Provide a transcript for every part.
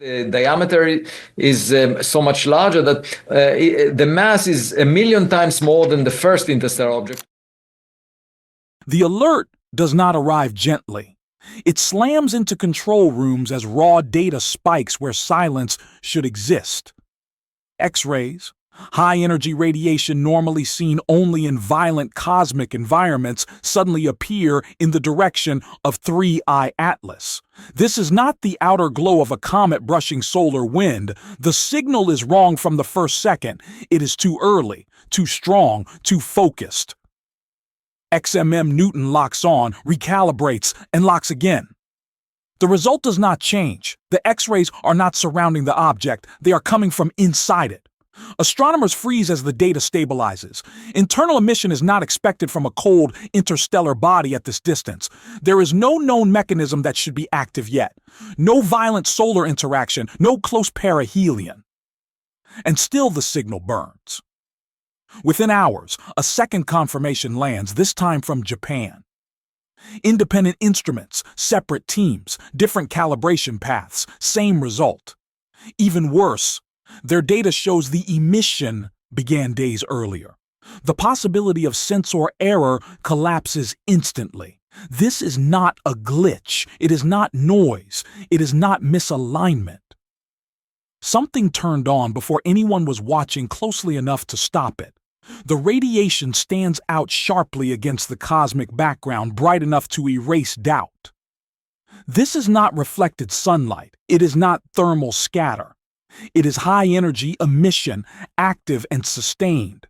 The diameter is so much larger that the mass is 1,000,000 times more than the first interstellar object. The alert does not arrive gently. It slams into control rooms as raw data spikes where silence should exist. X-rays, high-energy radiation normally seen only in violent cosmic environments, suddenly appear in the direction of 3I Atlas. This is not the outer glow of a comet brushing solar wind. The signal is wrong from the first second. It is too early, too strong, too focused. XMM Newton locks on, recalibrates, and locks again. The result does not change. The X-rays are not surrounding the object, they are coming from inside it. Astronomers freeze as the data stabilizes. Internal emission is not expected from a cold, interstellar body at this distance. There is no known mechanism that should be active yet. No violent solar interaction, no close perihelion. And still the signal burns. Within hours, a second confirmation lands, this time from Japan. Independent instruments, separate teams, different calibration paths, same result. Even worse, their data shows the emission began days earlier. The possibility of sensor error collapses instantly. This is not a glitch. It is not noise. It is not misalignment. Something turned on before anyone was watching closely enough to stop it. The radiation stands out sharply against the cosmic background, bright enough to erase doubt. This is not reflected sunlight. It is not thermal scatter. It is high-energy emission, active and sustained.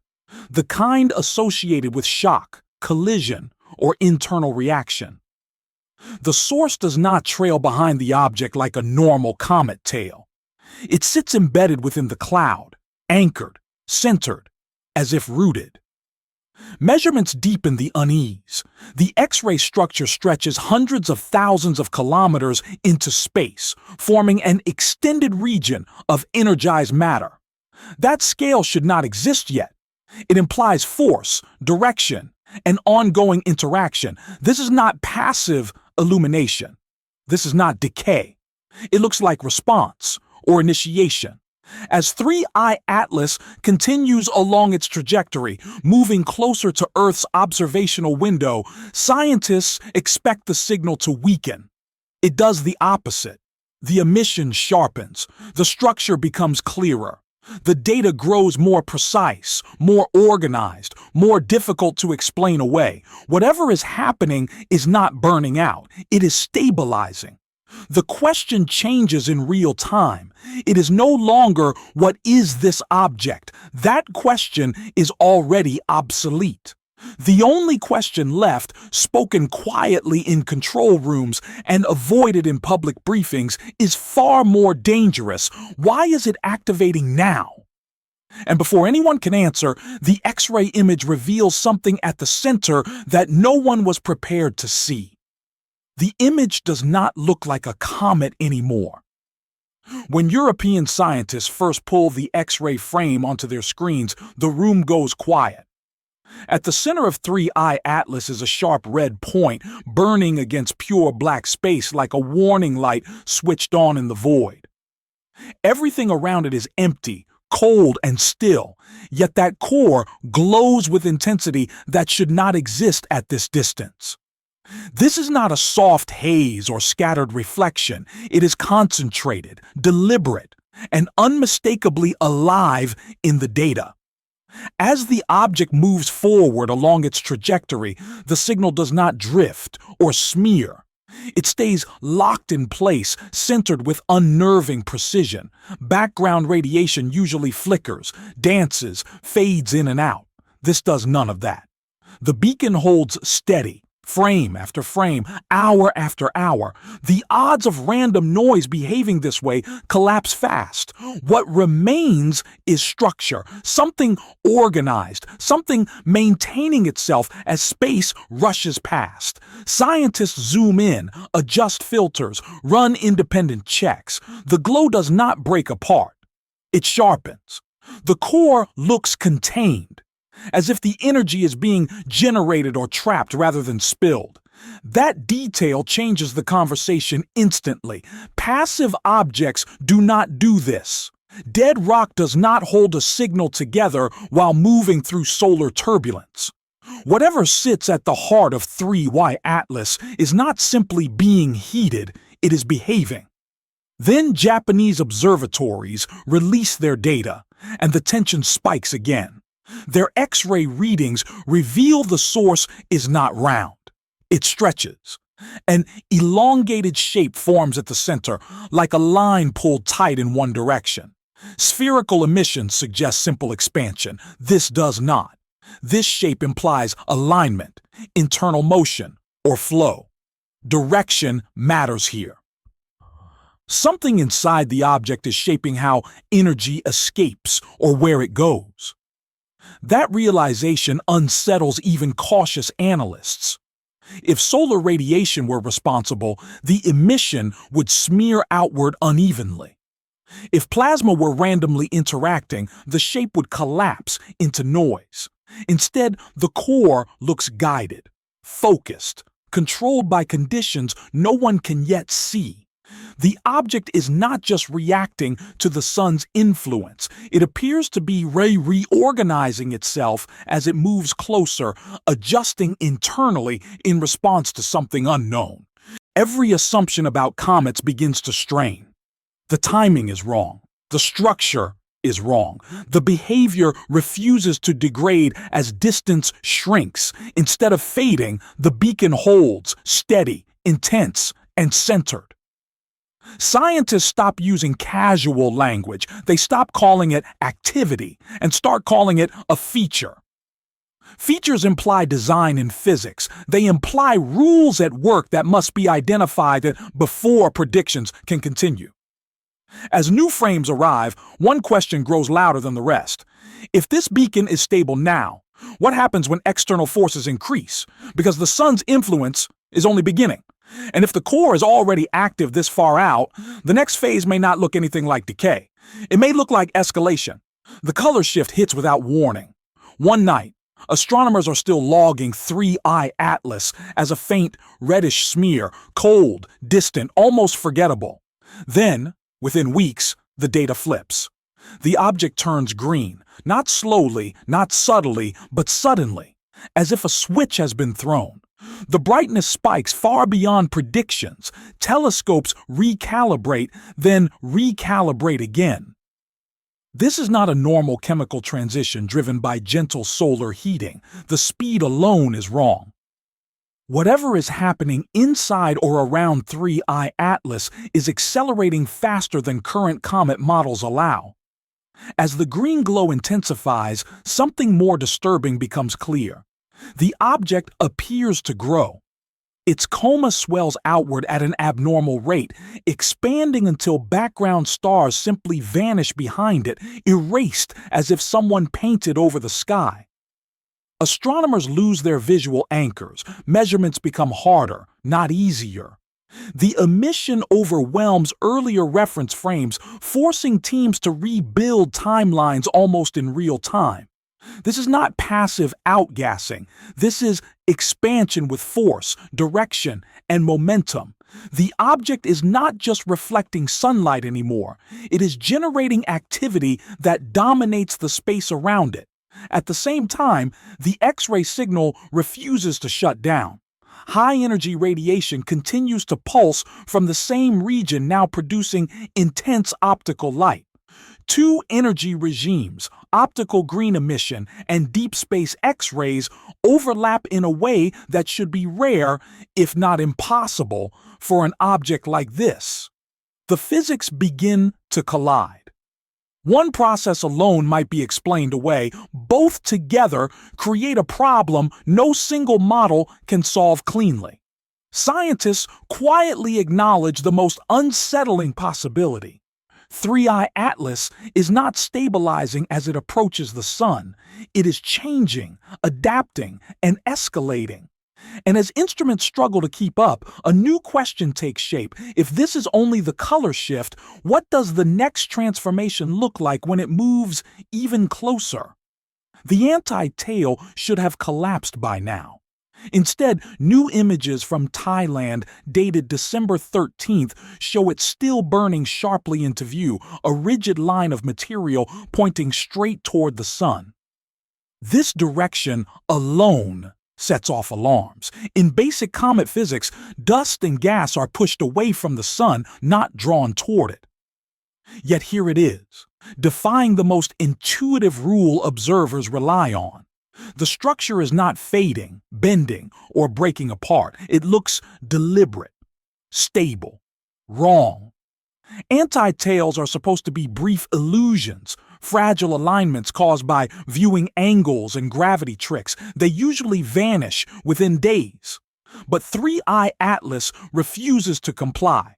The kind associated with shock, collision, or internal reaction. The source does not trail behind the object like a normal comet tail. It sits embedded within the cloud, anchored, centered, as if rooted. Measurements deepen the unease. The X-ray structure stretches hundreds of thousands of kilometers into space, forming an extended region of energized matter. That scale should not exist yet. It implies force, direction, and ongoing interaction. This is not passive illumination. This is not decay. It looks like response or initiation. As 3I Atlas continues along its trajectory, moving closer to Earth's observational window, scientists expect the signal to weaken. It does the opposite. The emission sharpens. The structure becomes clearer. The data grows more precise, more organized, more difficult to explain away. Whatever is happening is not burning out. It is stabilizing. The question changes in real time. It is no longer, what is this object? That question is already obsolete. The only question left, spoken quietly in control rooms and avoided in public briefings, is far more dangerous. Why is it activating now? And before anyone can answer, the X-ray image reveals something at the center that no one was prepared to see. The image does not look like a comet anymore. When European scientists first pull the X-ray frame onto their screens, the room goes quiet. At the center of 3I Atlas is a sharp red point, burning against pure black space like a warning light switched on in the void. Everything around it is empty, cold and still, yet that core glows with intensity that should not exist at this distance. This is not a soft haze or scattered reflection. It is concentrated, deliberate, and unmistakably alive in the data. As the object moves forward along its trajectory, the signal does not drift or smear. It stays locked in place, centered with unnerving precision. Background radiation usually flickers, dances, fades in and out. This does none of that. The beacon holds steady. Frame after frame, hour after hour. The odds of random noise behaving this way collapse fast. What remains is structure, something organized, something maintaining itself as space rushes past. Scientists zoom in, adjust filters, run independent checks. The glow does not break apart. It sharpens. The core looks contained, as if the energy is being generated or trapped rather than spilled. That detail changes the conversation instantly. Passive objects do not do this. Dead rock does not hold a signal together while moving through solar turbulence. Whatever sits at the heart of 3Y Atlas is not simply being heated, it is behaving. Then Japanese observatories release their data, and the tension spikes again. Their X-ray readings reveal the source is not round. It stretches. An elongated shape forms at the center, like a line pulled tight in one direction. Spherical emissions suggest simple expansion. This does not. This shape implies alignment, internal motion, or flow. Direction matters here. Something inside the object is shaping how energy escapes or where it goes. That realization unsettles even cautious analysts. If solar radiation were responsible, the emission would smear outward unevenly. If plasma were randomly interacting, the shape would collapse into noise. Instead, the core looks guided, focused, controlled by conditions no one can yet see. The object is not just reacting to the sun's influence. It appears to be reorganizing itself as it moves closer, adjusting internally in response to something unknown. Every assumption about comets begins to strain. The timing is wrong. The structure is wrong. The behavior refuses to degrade as distance shrinks. Instead of fading, the beacon holds, steady, intense, and centered. Scientists stop using casual language. They stop calling it activity and start calling it a feature. Features imply design in physics. They imply rules at work that must be identified before predictions can continue. As new frames arrive, one question grows louder than the rest. If this beacon is stable now, what happens when external forces increase? Because the sun's influence is only beginning. And if the core is already active this far out, the next phase may not look anything like decay. It may look like escalation. The color shift hits without warning. One night, astronomers are still logging 3I Atlas as a faint, reddish smear, cold, distant, almost forgettable. Then, within weeks, the data flips. The object turns green, not slowly, not subtly, but suddenly, as if a switch has been thrown. The brightness spikes far beyond predictions. Telescopes recalibrate, then recalibrate again. This is not a normal chemical transition driven by gentle solar heating. The speed alone is wrong. Whatever is happening inside or around 3I Atlas is accelerating faster than current comet models allow. As the green glow intensifies, something more disturbing becomes clear. The object appears to grow. Its coma swells outward at an abnormal rate, expanding until background stars simply vanish behind it, erased as if someone painted over the sky. Astronomers lose their visual anchors. Measurements become harder, not easier. The emission overwhelms earlier reference frames, forcing teams to rebuild timelines almost in real time. This is not passive outgassing. This is expansion with force, direction, and momentum. The object is not just reflecting sunlight anymore. It is generating activity that dominates the space around it. At the same time, the X-ray signal refuses to shut down. High-energy radiation continues to pulse from the same region, now producing intense optical light. Two energy regimes, optical green emission and deep space X-rays, overlap in a way that should be rare, if not impossible, for an object like this. The physics begin to collide. One process alone might be explained away. Both together create a problem no single model can solve cleanly. Scientists quietly acknowledge the most unsettling possibility. 3I Atlas is not stabilizing as it approaches the sun. It is changing, adapting, and escalating. And as instruments struggle to keep up, a new question takes shape. If this is only the color shift, what does the next transformation look like when it moves even closer? The anti-tail should have collapsed by now. Instead, new images from Thailand dated December 13th show it still burning sharply into view, a rigid line of material pointing straight toward the sun. This direction alone sets off alarms. In basic comet physics, dust and gas are pushed away from the sun, not drawn toward it. Yet here it is, defying the most intuitive rule observers rely on. The structure is not fading, bending, or breaking apart. It looks deliberate, stable, wrong. Anti-tails are supposed to be brief illusions, fragile alignments caused by viewing angles and gravity tricks. They usually vanish within days. But 3I Atlas refuses to comply.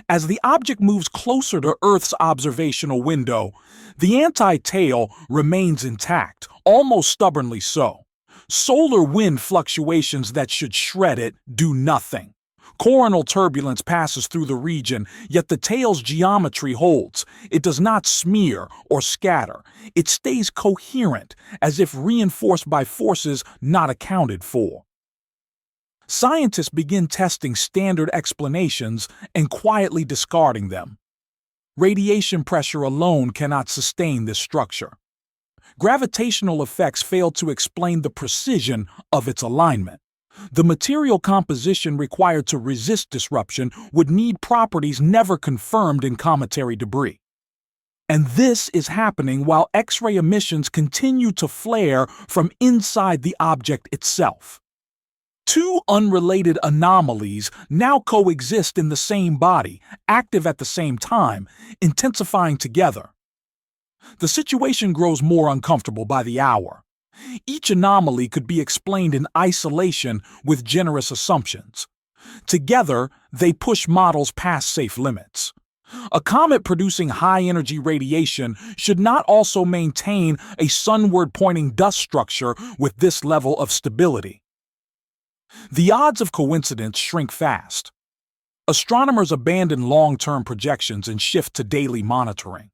As the object moves closer to Earth's observational window, the anti-tail remains intact, almost stubbornly so. Solar wind fluctuations that should shred it do nothing. Coronal turbulence passes through the region, yet the tail's geometry holds. It does not smear or scatter. It stays coherent, as if reinforced by forces not accounted for. Scientists begin testing standard explanations and quietly discarding them. Radiation pressure alone cannot sustain this structure. Gravitational effects fail to explain the precision of its alignment. The material composition required to resist disruption would need properties never confirmed in cometary debris. And this is happening while X-ray emissions continue to flare from inside the object itself. Two unrelated anomalies now coexist in the same body, active at the same time, intensifying together. The situation grows more uncomfortable by the hour. Each anomaly could be explained in isolation with generous assumptions. Together, they push models past safe limits. A comet producing high-energy radiation should not also maintain a sunward-pointing dust structure with this level of stability. The odds of coincidence shrink fast. Astronomers abandon long-term projections and shift to daily monitoring.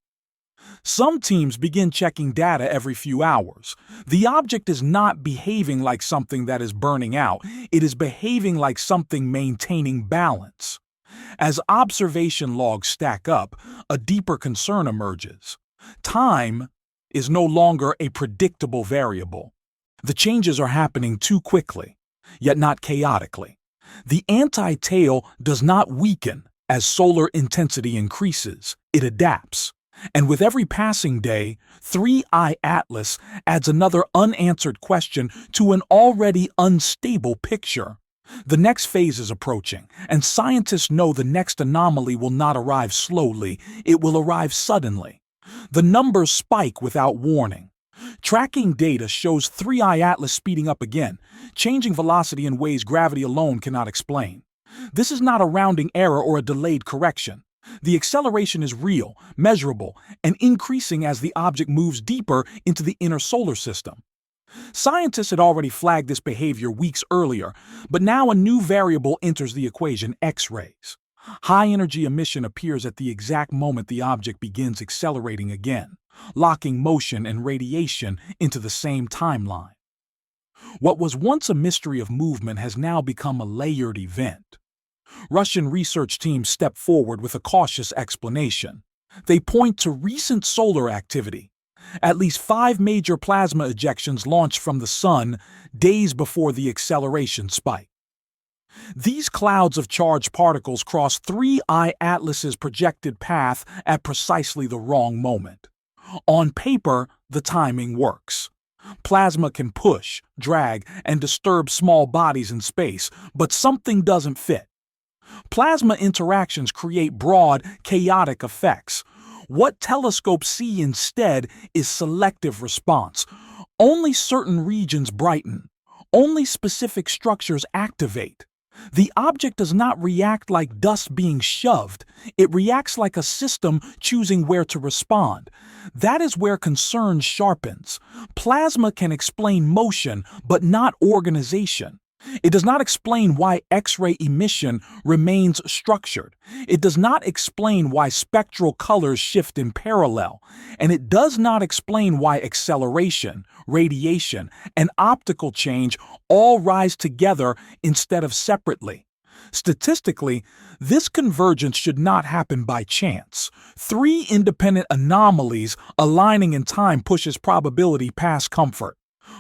Some teams begin checking data every few hours. The object is not behaving like something that is burning out. It is behaving like something maintaining balance. As observation logs stack up, a deeper concern emerges. Time is no longer a predictable variable. The changes are happening too quickly, yet not chaotically. The anti-tail does not weaken as solar intensity increases. It adapts. And with every passing day, 3I Atlas adds another unanswered question to an already unstable picture. The next phase is approaching, and scientists know the next anomaly will not arrive slowly, it will arrive suddenly. The numbers spike without warning. Tracking data shows 3I Atlas speeding up again, changing velocity in ways gravity alone cannot explain. This is not a rounding error or a delayed correction. The acceleration is real, measurable, and increasing as the object moves deeper into the inner solar system. Scientists had already flagged this behavior weeks earlier, but now a new variable enters the equation: X-rays. High-energy emission appears at the exact moment the object begins accelerating again, locking motion and radiation into the same timeline. What was once a mystery of movement has now become a layered event. Russian research teams step forward with a cautious explanation. They point to recent solar activity. At least 5 major plasma ejections launched from the sun days before the acceleration spike. These clouds of charged particles cross 3I Atlas's projected path at precisely the wrong moment. On paper, the timing works. Plasma can push, drag, and disturb small bodies in space, but something doesn't fit. Plasma interactions create broad, chaotic effects. What telescopes see instead is selective response. Only certain regions brighten. Only specific structures activate. The object does not react like dust being shoved. It reacts like a system choosing where to respond. That is where concern sharpens. Plasma can explain motion, but not organization. It does not explain why X-ray emission remains structured. It does not explain why spectral colors shift in parallel. And it does not explain why acceleration, radiation, and optical change all rise together instead of separately. Statistically, this convergence should not happen by chance. 3 independent anomalies aligning in time pushes probability past comfort.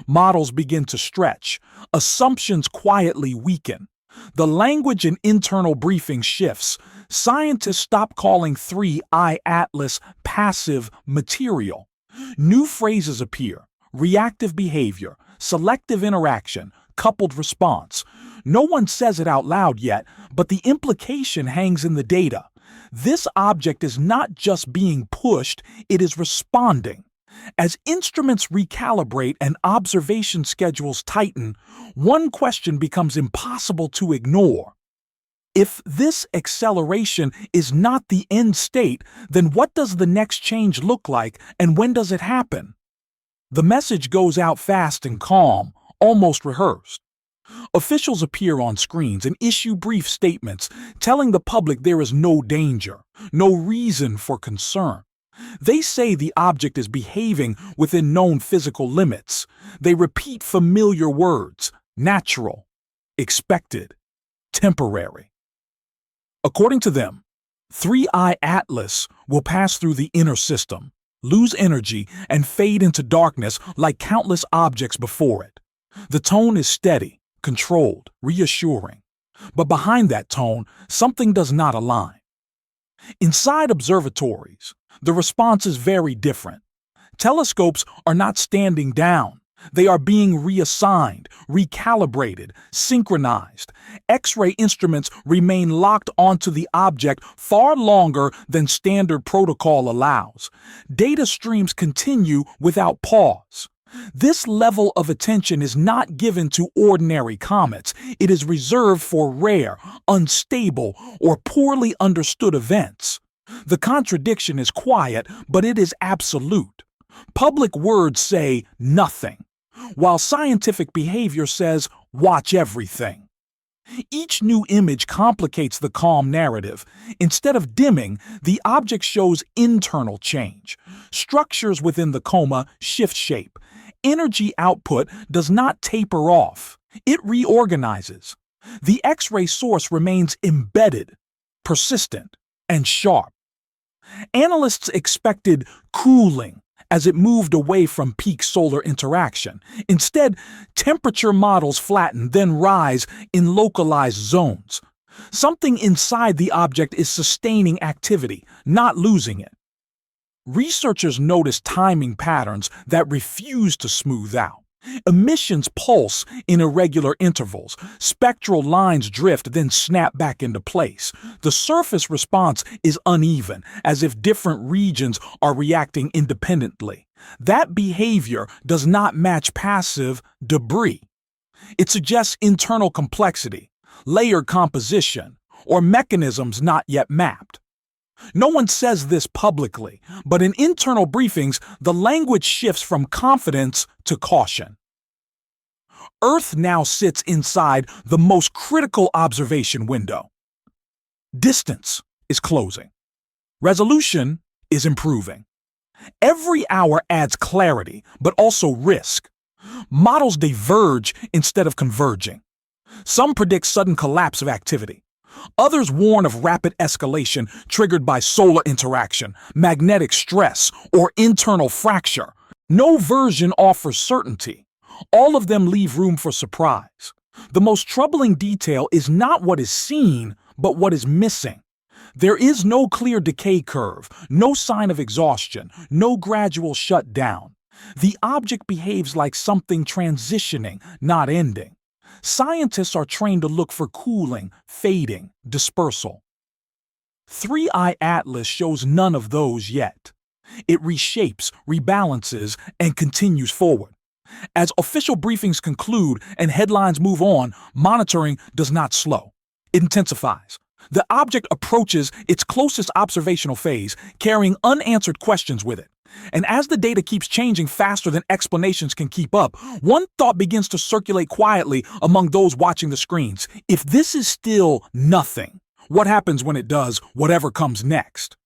Models begin to stretch. Assumptions quietly weaken. The language in internal briefing shifts. Scientists stop calling 3I Atlas passive material. New phrases appear: reactive behavior, selective interaction, coupled response. No one says it out loud yet, but the implication hangs in the data. This object is not just being pushed, it is responding. As instruments recalibrate and observation schedules tighten, one question becomes impossible to ignore. If this acceleration is not the end state, then what does the next change look like, and when does it happen? The message goes out fast and calm, almost rehearsed. Officials appear on screens and issue brief statements, telling the public there is no danger, no reason for concern. They say the object is behaving within known physical limits. They repeat familiar words: natural, expected, temporary. According to them, 3I Atlas will pass through the inner system, lose energy, and fade into darkness like countless objects before it. The tone is steady, controlled, reassuring. But behind that tone, something does not align. Inside observatories, the response is very different. Telescopes are not standing down. They are being reassigned, recalibrated, synchronized. X-ray instruments remain locked onto the object far longer than standard protocol allows. Data streams continue without pause. This level of attention is not given to ordinary comets. It is reserved for rare, unstable, or poorly understood events. The contradiction is quiet, but it is absolute. Public words say nothing, while scientific behavior says watch everything. Each new image complicates the calm narrative. Instead of dimming, the object shows internal change. Structures within the coma shift shape. Energy output does not taper off. It reorganizes. The X-ray source remains embedded, persistent, and sharp. Analysts expected cooling as it moved away from peak solar interaction. Instead, temperature models flatten, then rise in localized zones. Something inside the object is sustaining activity, not losing it. Researchers notice timing patterns that refuse to smooth out. Emissions pulse in irregular intervals. Spectral lines drift, then snap back into place. The surface response is uneven, as if different regions are reacting independently. That behavior does not match passive debris. It suggests internal complexity, layered composition, or mechanisms not yet mapped. No one says this publicly, but in internal briefings, the language shifts from confidence to caution. Earth now sits inside the most critical observation window. Distance is closing. Resolution is improving. Every hour adds clarity, but also risk. Models diverge instead of converging. Some predict sudden collapse of activity. Others warn of rapid escalation triggered by solar interaction, magnetic stress, or internal fracture. No version offers certainty. All of them leave room for surprise. The most troubling detail is not what is seen, but what is missing. There is no clear decay curve, no sign of exhaustion, no gradual shutdown. The object behaves like something transitioning, not ending. Scientists are trained to look for cooling, fading, dispersal. 3I Atlas shows none of those yet. It reshapes, rebalances, and continues forward. As official briefings conclude and headlines move on, monitoring does not slow. It intensifies. The object approaches its closest observational phase, carrying unanswered questions with it. And as the data keeps changing faster than explanations can keep up, one thought begins to circulate quietly among those watching the screens. If this is still nothing, what happens when it does whatever comes next?